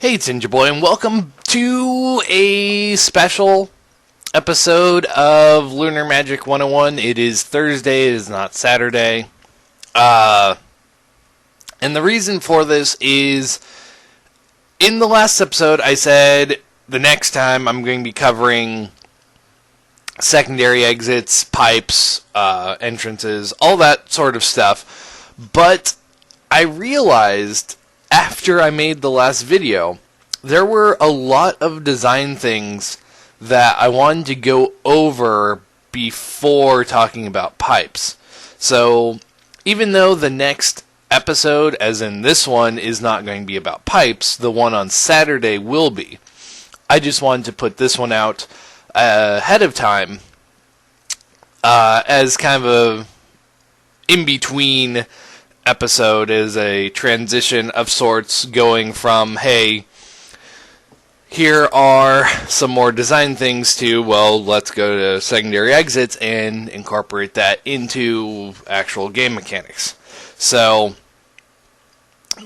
Hey, it's Ninja Boy, and welcome to a special episode of Lunar Magic 101. It is Thursday, it is not Saturday. And the reason for this is, in the last episode, I said the next time I'm going to be covering secondary exits, pipes, entrances, all that sort of stuff. But I realized after I made the last video, there were a lot of design things that I wanted to go over before talking about pipes. So, even though the next episode, as in this one, is not going to be about pipes, the one on Saturday will be. I just wanted to put this one out ahead of time as kind of a in-between episode, as a transition of sorts, going from, hey, here are some more design things, to, well, let's go to secondary exits and incorporate that into actual game mechanics. So,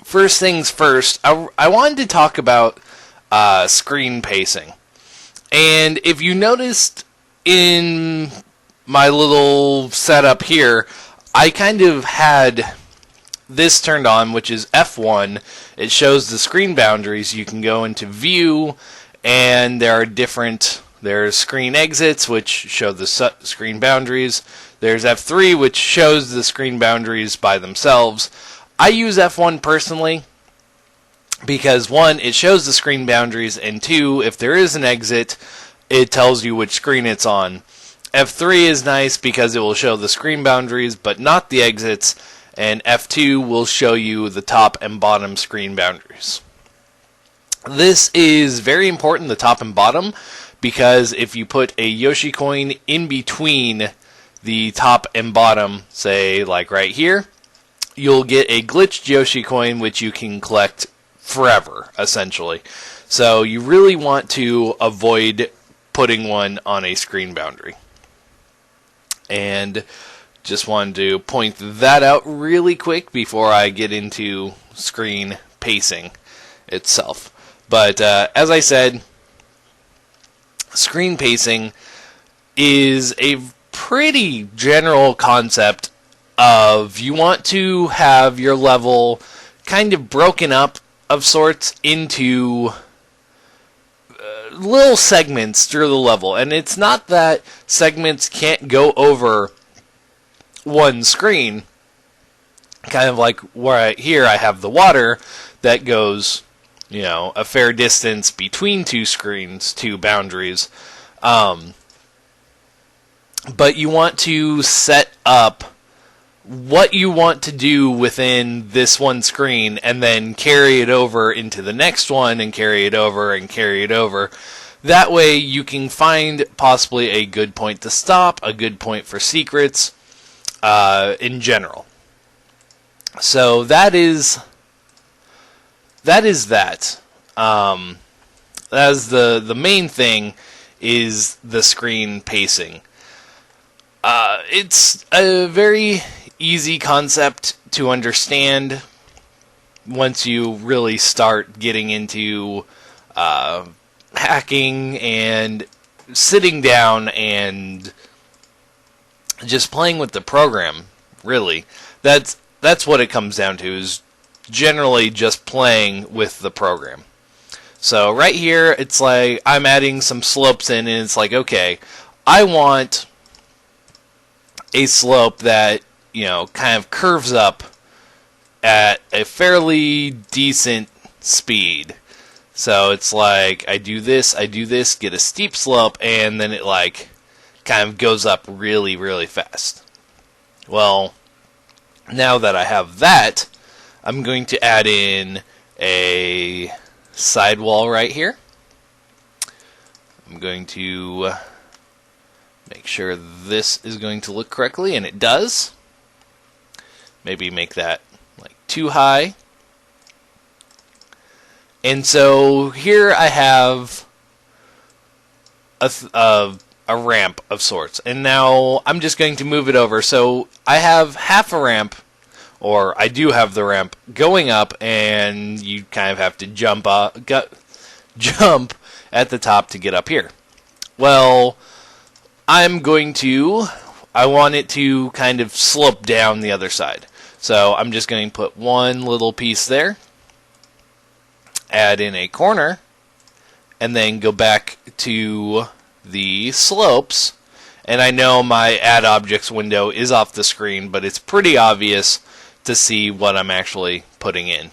first things first, I wanted to talk about screen pacing. And if you noticed in my little setup here, I kind of had this turned on, which is F1. It shows the screen boundaries. You can go into view, and there's screen exits, which show the screen boundaries. There's F3, which shows the screen boundaries by themselves. I use F1 personally because, one, it shows the screen boundaries, and two, if there is an exit, it tells you which screen it's on. F3 is nice because it will show the screen boundaries, but not the exits, and F2 will show you the top and bottom screen boundaries. This is very important, the top and bottom, because if you put a Yoshi coin in between the top and bottom, say like right here, you'll get a glitched Yoshi coin, which you can collect forever, essentially. So you really want to avoid putting one on a screen boundary. And just wanted to point that out really quick before I get into screen pacing itself. But as I said, screen pacing is a pretty general concept of, you want to have your level kind of broken up of sorts into little segments through the level. And it's not that segments can't go over one screen, kind of like right here I have the water that goes, a fair distance between two screens, two boundaries. But you want to set up what you want to do within this one screen, and then carry it over into the next one, and carry it over, and carry it over. That way you can find possibly a good point to stop, a good point for secrets, in general. So that is that. As the main thing is the screen pacing. It's a very easy concept to understand once you really start getting into hacking and sitting down and just playing with the program. Really, that's what it comes down to, is generally just playing with the program. So right here, it's like I'm adding some slopes in, and it's like, okay, I want a slope that, kind of curves up at a fairly decent speed. So it's like, I do this, get a steep slope, and then it like kind of goes up really, really fast. Well, now that I have that, I'm going to add in a sidewall right here. I'm going to make sure this is going to look correctly, and it does. Maybe make that like too high. And so here I have a ramp of sorts. And now I'm just going to move it over. So I have half a ramp or I do have the ramp going up, and you kind of have to jump at the top to get up here. Well, I want it to kind of slope down the other side. So I'm just going to put one little piece there, add in a corner, and then go back to the slopes. And I know my add objects window is off the screen, but it's pretty obvious to see what I'm actually putting in.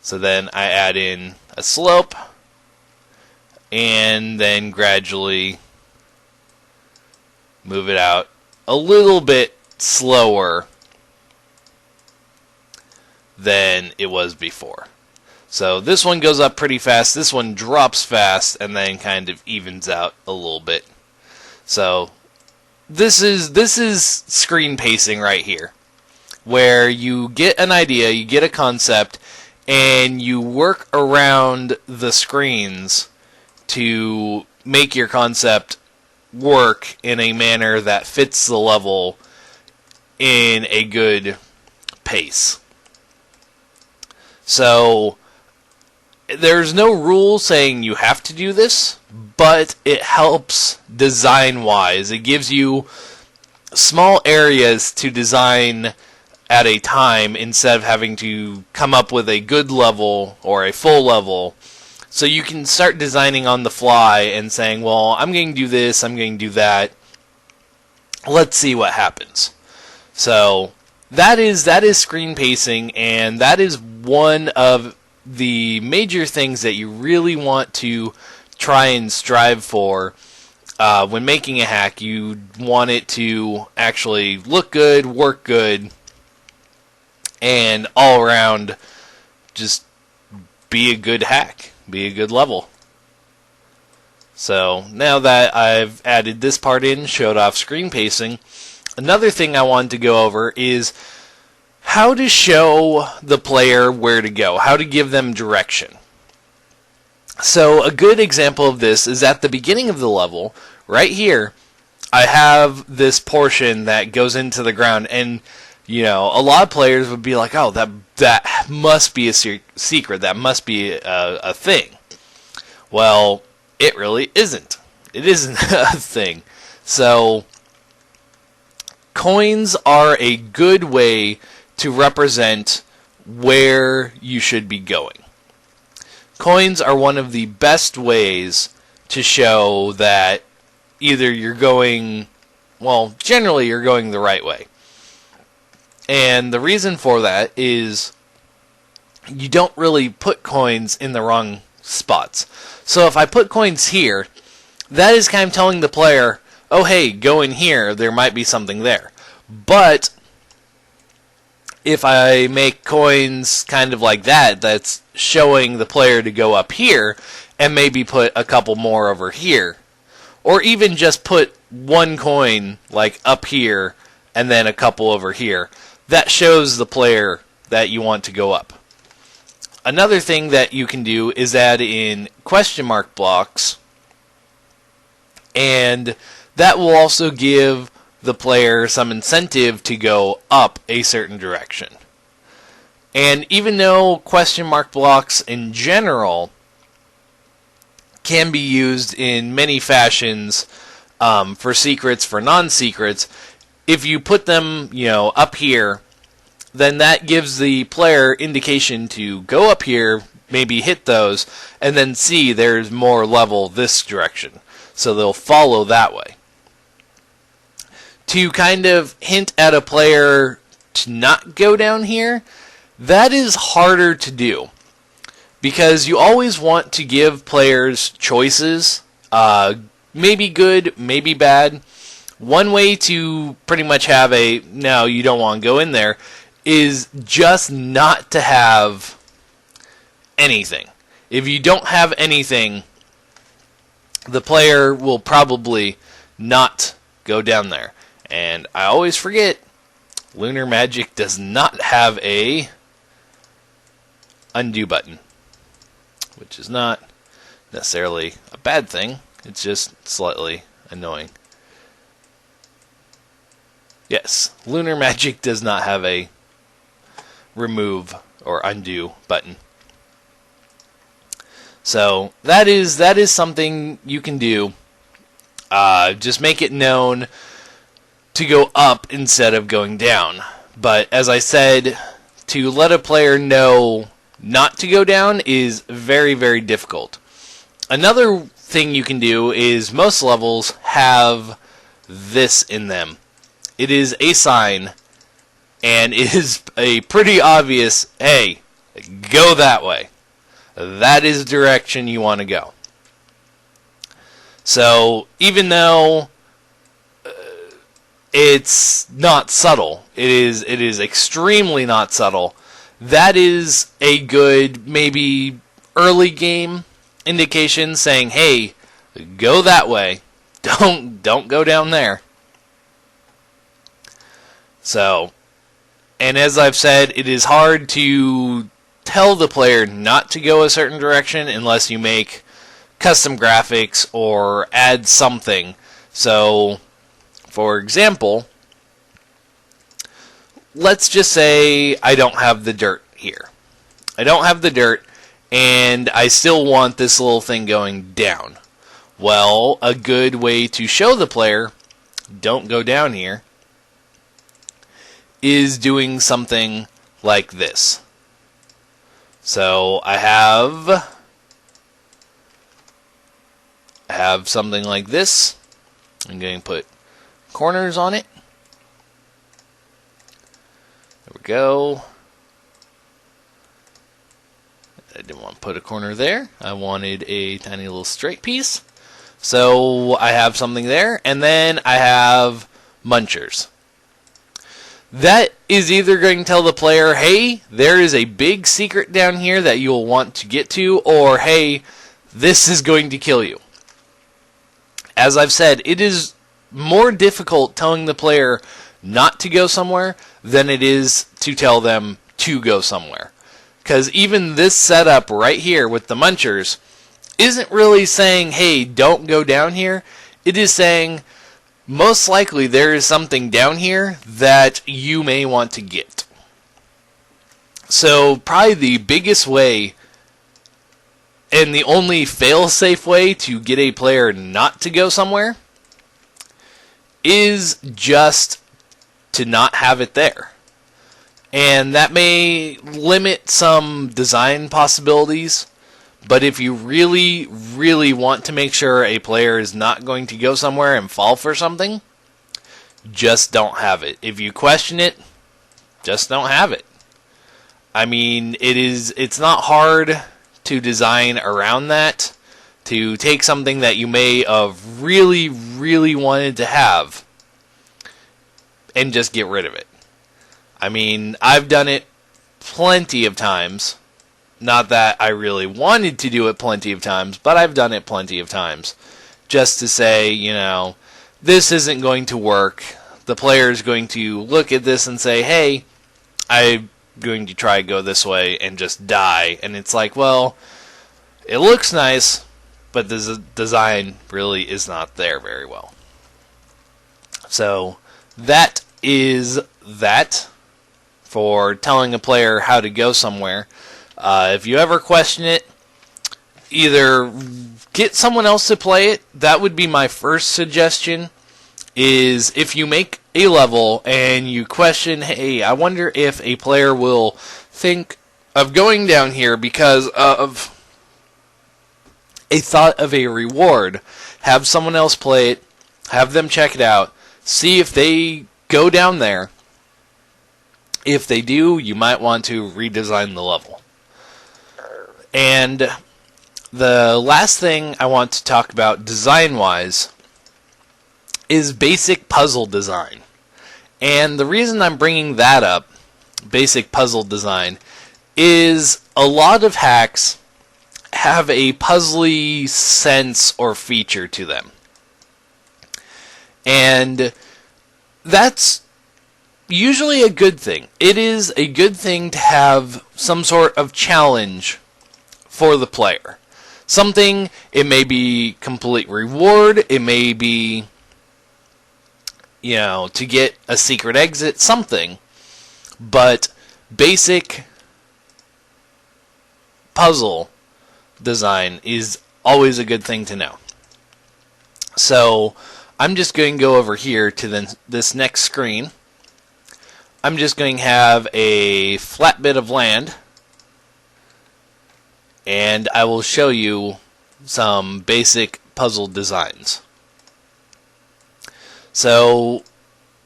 So then I add in a slope, and then gradually move it out a little bit slower than it was before. So this one goes up pretty fast, this one drops fast, and then kind of evens out a little bit. So this is screen pacing right here, where you get an idea, you get a concept, and you work around the screens to make your concept work in a manner that fits the level in a good pace. So there's no rule saying you have to do this, but it helps design-wise. It gives you small areas to design at a time instead of having to come up with a good level or a full level. So you can start designing on the fly and saying, well, I'm going to do this, I'm going to do that. Let's see what happens. So that is screen pacing, and that is one of the major things that you really want to try and strive for when making a hack. You want it to actually look good, work good, and all around just be a good hack, be a good level. So now that I've added this part in, showed off screen pacing, another thing I wanted to go over is how to show the player where to go, how to give them direction. So a good example of this is at the beginning of the level, right here, I have this portion that goes into the ground, and you know, a lot of players would be like, oh, that must be a secret, that must be a thing. Well, it really isn't. It isn't a thing. So coins are a good way to represent where you should be going. Coins are one of the best ways to show that either you're going, well, generally you're going the right way. And the reason for that is you don't really put coins in the wrong spots. So if I put coins here, that is kind of telling the player, oh hey, go in here, there might be something there. But if I make coins kind of like that, that's showing the player to go up here, and maybe put a couple more over here. Or even just put one coin like up here, and then a couple over here. That shows the player that you want to go up. Another thing that you can do is add in question mark blocks, and that will also give the player some incentive to go up a certain direction. And even though question mark blocks in general can be used in many fashions for secrets, for non-secrets, if you put them, you know, up here, then that gives the player indication to go up here, maybe hit those, and then see there's more level this direction. So they'll follow that way. To kind of hint at a player to not go down here, that is harder to do. Because you always want to give players choices, maybe good, maybe bad. One way to pretty much have a, no, you don't want to go in there, is just not to have anything. If you don't have anything, the player will probably not go down there. And I always forget, Lunar Magic does not have a undo button, which is not necessarily a bad thing. It's just slightly annoying. Yes, Lunar Magic does not have a remove or undo button. So that is something you can do. Just make it known to go up instead of going down. But as I said, to let a player know not to go down is very, very difficult. Another thing you can do is most levels have this in them. It is a sign, and it is a pretty obvious, hey, go that way. That is the direction you want to go. So even though it's not subtle, it is extremely not subtle, that is a good maybe early game indication saying, hey, go that way. Don't go down there. So, and as I've said, it is hard to tell the player not to go a certain direction unless you make custom graphics or add something. So, for example, let's just say I don't have the dirt here. I don't have the dirt, and I still want this little thing going down. Well, a good way to show the player, don't go down here, is doing something like this. So I have something like this. I'm going to put corners on it. There we go. I didn't want to put a corner there. I wanted a tiny little straight piece. So I have something there, and then I have munchers. That is either going to tell the player, hey, there is a big secret down here that you'll want to get to, or hey, this is going to kill you. As I've said, it is more difficult telling the player not to go somewhere than it is to tell them to go somewhere. Because even this setup right here with the munchers isn't really saying, hey, don't go down here. It is saying, most likely there is something down here that you may want to get. So probably the biggest way and the only fail-safe way to get a player not to go somewhere is just to not have it there. And that may limit some design possibilities, but if you really, really want to make sure a player is not going to go somewhere and fall for something, just don't have it. If you question it, just don't have it. I mean, it's not hard to design around that, to take something that you may have really, really wanted to have and just get rid of it. I mean, I've done it plenty of times. Not that I really wanted to do it plenty of times, but I've done it plenty of times. Just to say, this isn't going to work. The player is going to look at this and say, hey, I'm going to try to go this way and just die. And it's like, well, it looks nice, but the design really is not there very well. So that is that for telling a player how to go somewhere. If you ever question it, either get someone else to play it. That would be my first suggestion, is if you make a level and you question, hey, I wonder if a player will think of going down here because of a thought of a reward. Have someone else play it, have them check it out, see if they go down there. If they do, you might want to redesign the level. And the last thing I want to talk about design-wise is basic puzzle design. And the reason I'm bringing that up, basic puzzle design, is a lot of hacks have a puzzly sense or feature to them. And that's usually a good thing. It is a good thing to have some sort of challenge for the player. Something, it may be complete reward, it may be, to get a secret exit, something. But basic puzzle design is always a good thing to know. So I'm just going to go over here to this next screen. I'm just going to have a flat bit of land, and I will show you some basic puzzle designs. So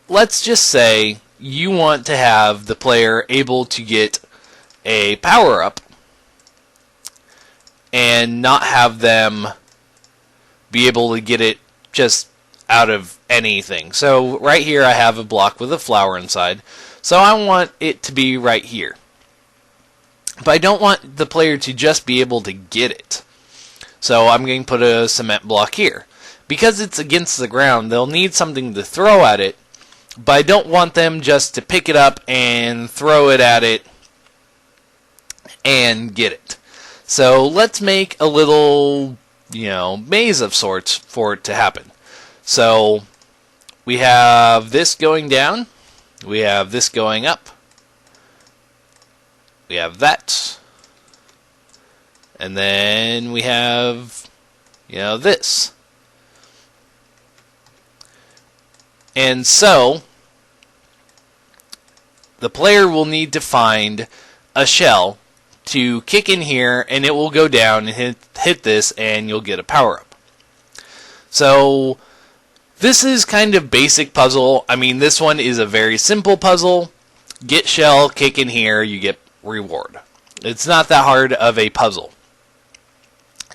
let's just say you want to have the player able to get a power-up and not have them be able to get it just out of anything. So right here I have a block with a flower inside. So I want it to be right here. But I don't want the player to just be able to get it. So I'm going to put a cement block here. Because it's against the ground, they'll need something to throw at it. But I don't want them just to pick it up and throw it at it and get it. So let's make a little, maze of sorts for it to happen. So we have this going down. We have this going up. We have that. And then we have, this. And so the player will need to find a shell to kick in here, and it will go down and hit this, and you'll get a power-up. So this is kind of basic puzzle. I mean, this one is a very simple puzzle. Get shell, kick in here, you get reward. It's not that hard of a puzzle.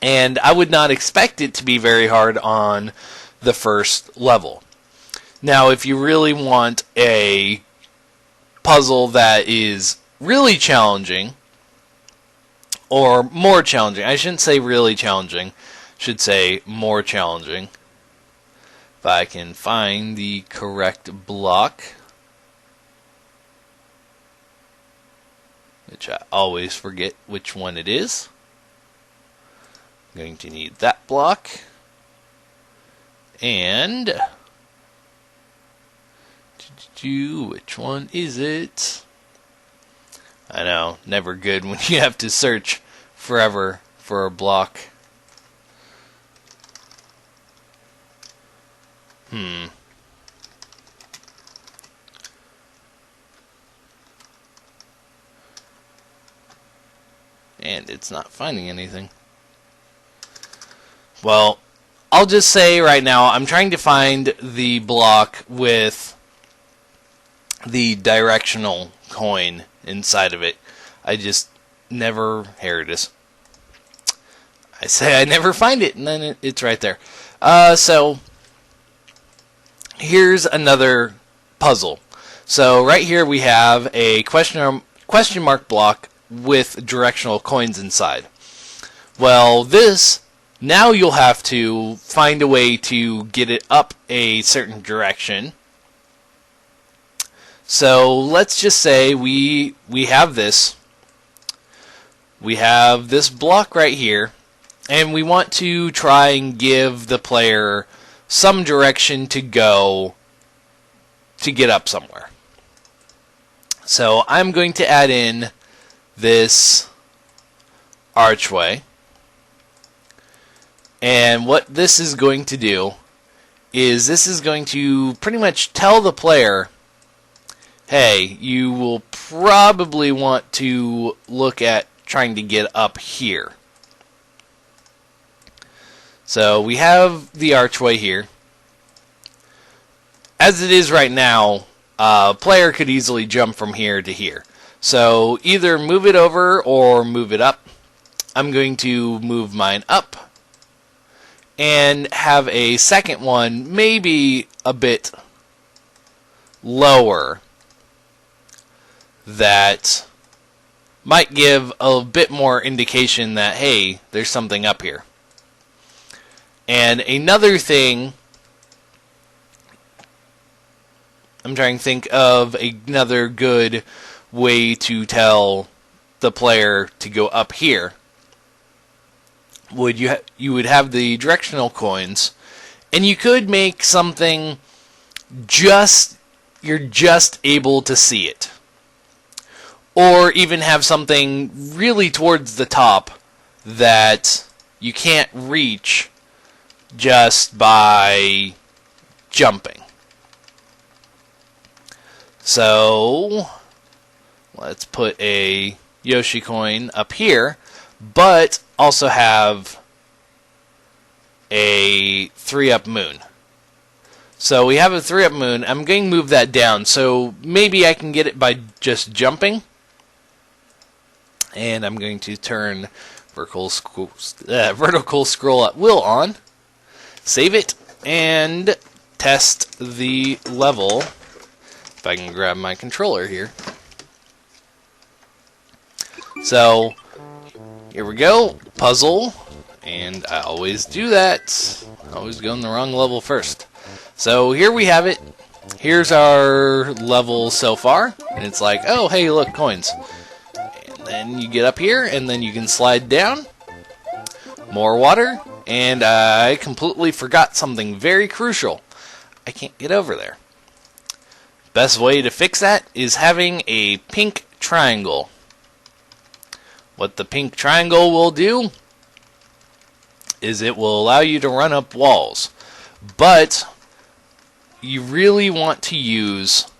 And I would not expect it to be very hard on the first level. Now, if you really want a puzzle that is really challenging, or more challenging. I shouldn't say really challenging. I should say more challenging. If I can find the correct block, which I always forget which one it is. I'm going to need that block. And which one is it? I know, never good when you have to search forever for a block. And it's not finding anything. Well, I'll just say right now, I'm trying to find the block with the directional coin inside of it. I just never... Here it is. I say I never find it, and then it's right there. So here's another puzzle. So right here we have a question mark block with directional coins inside. Well, this, now you'll have to find a way to get it up a certain direction. So let's just say we have this. We have this block right here, and we want to try and give the player some direction to go to get up somewhere. So I'm going to add in this archway. And what this is going to do is this is going to pretty much tell the player, hey, you will probably want to look at trying to get up here. So we have the archway here. As it is right now, a player could easily jump from here to here. So either move it over or move it up. I'm going to move mine up and have a second one maybe a bit lower that might give a bit more indication that, hey, there's something up here. And another thing, I'm trying to think of another good way to tell the player to go up here. You would have the directional coins, and you could make something you're just able to see it. or even have something really towards the top that you can't reach just by jumping. So let's put a Yoshi coin up here, but also have a 3-up moon. So we have a 3-up moon. I'm going to move that down, so maybe I can get it by just jumping. And I'm going to turn vertical scroll at will on, save it, and test the level. If I can grab my controller here. So, here we go, puzzle, and I always do that. I always go in the wrong level first. So here we have it. Here's our level so far, and it's like, oh, hey, look, coins. And then you get up here, and then you can slide down. More water, and I completely forgot something very crucial. I can't get over there. Best way to fix that is having a pink triangle. What the pink triangle will do is it will allow you to run up walls. But you really want to use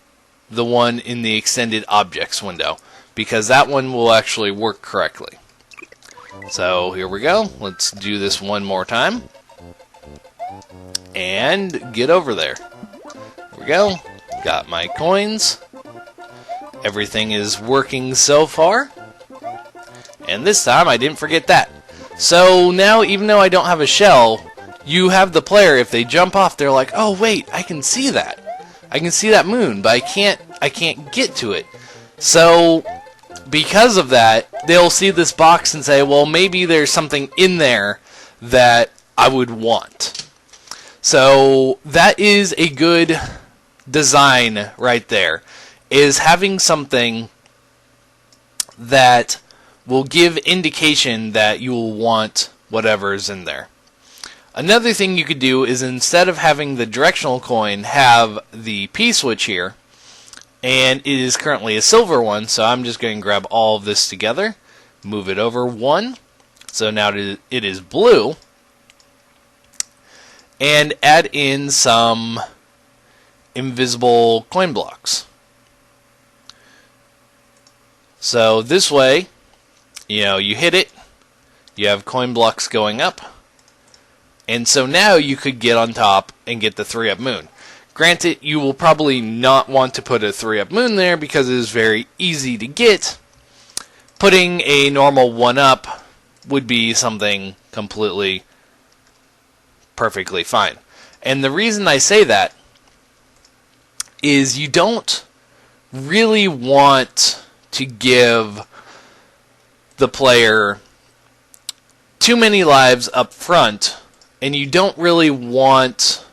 the one in the extended objects window, because that one will actually work correctly. So here we go. Let's do this one more time. And get over there. Here we go. Got my coins. Everything is working so far. And this time I didn't forget that. So now, even though I don't have a shell, you have the player, if they jump off, they're like, oh wait, I can see that. I can see that moon, but I can't get to it. So because of that, they'll see this box and say, well, maybe there's something in there that I would want. So that is a good design right there, is having something that will give indication that you will want whatever's in there. Another thing you could do is, instead of having the directional coin, have the P-switch here, and it is currently a silver one, so I'm just going to grab all of this together, move it over one, so now it is blue, and add in some invisible coin blocks. So this way, you hit it, you have coin blocks going up, and so now you could get on top and get the 3-up moon. Granted, you will probably not want to put a 3-up moon there because it is very easy to get. Putting a normal 1-up would be something completely perfectly fine. And the reason I say that is you don't really want to give the player too many lives up front, and you don't really want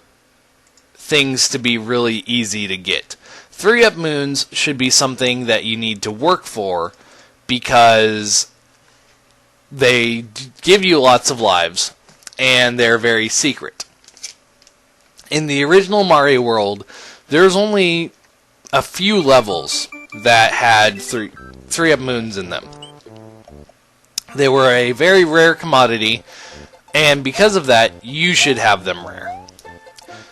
things to be really easy to get. 3-up moons should be something that you need to work for, because they give you lots of lives, and they're very secret. In the original Mario world, there's only a few levels that had 3-up moons in them. They were a very rare commodity, and because of that, you should have them rare.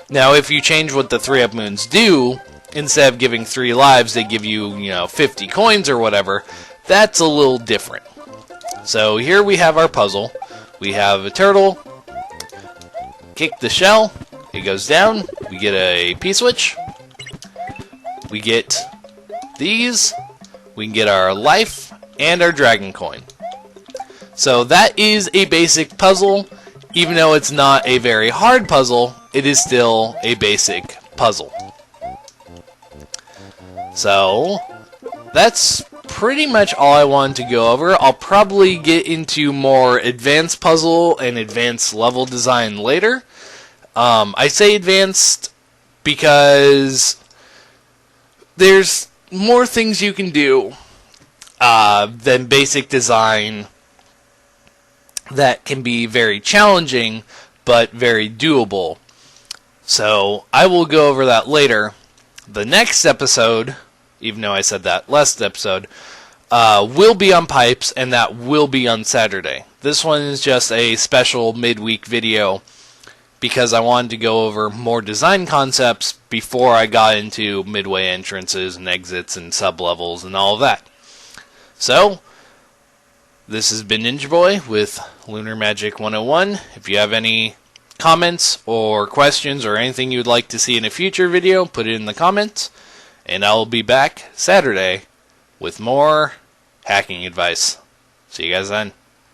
Now, if you change what the 3-up moons do, instead of giving 3 lives, they give you, 50 coins or whatever, that's a little different. So here we have our puzzle. We have a turtle, kick the shell, it goes down, we get a P-switch, we get these, we can get our life, and our dragon coin. So that is a basic puzzle. Even though it's not a very hard puzzle, it is still a basic puzzle. So that's pretty much all I wanted to go over. I'll probably get into more advanced puzzle and advanced level design later. I say advanced because there's more things you can do than basic design that can be very challenging but very doable. So I will go over that later. The next episode, even though I said that last episode, will be on pipes, and that will be on Saturday. This one is just a special midweek video because I wanted to go over more design concepts before I got into midway entrances and exits and sublevels and all of that. So, this has been Ninja Boy with Lunar Magic 101. If you have any comments or questions or anything you'd like to see in a future video, put it in the comments, and I'll be back Saturday with more hacking advice. See you guys then.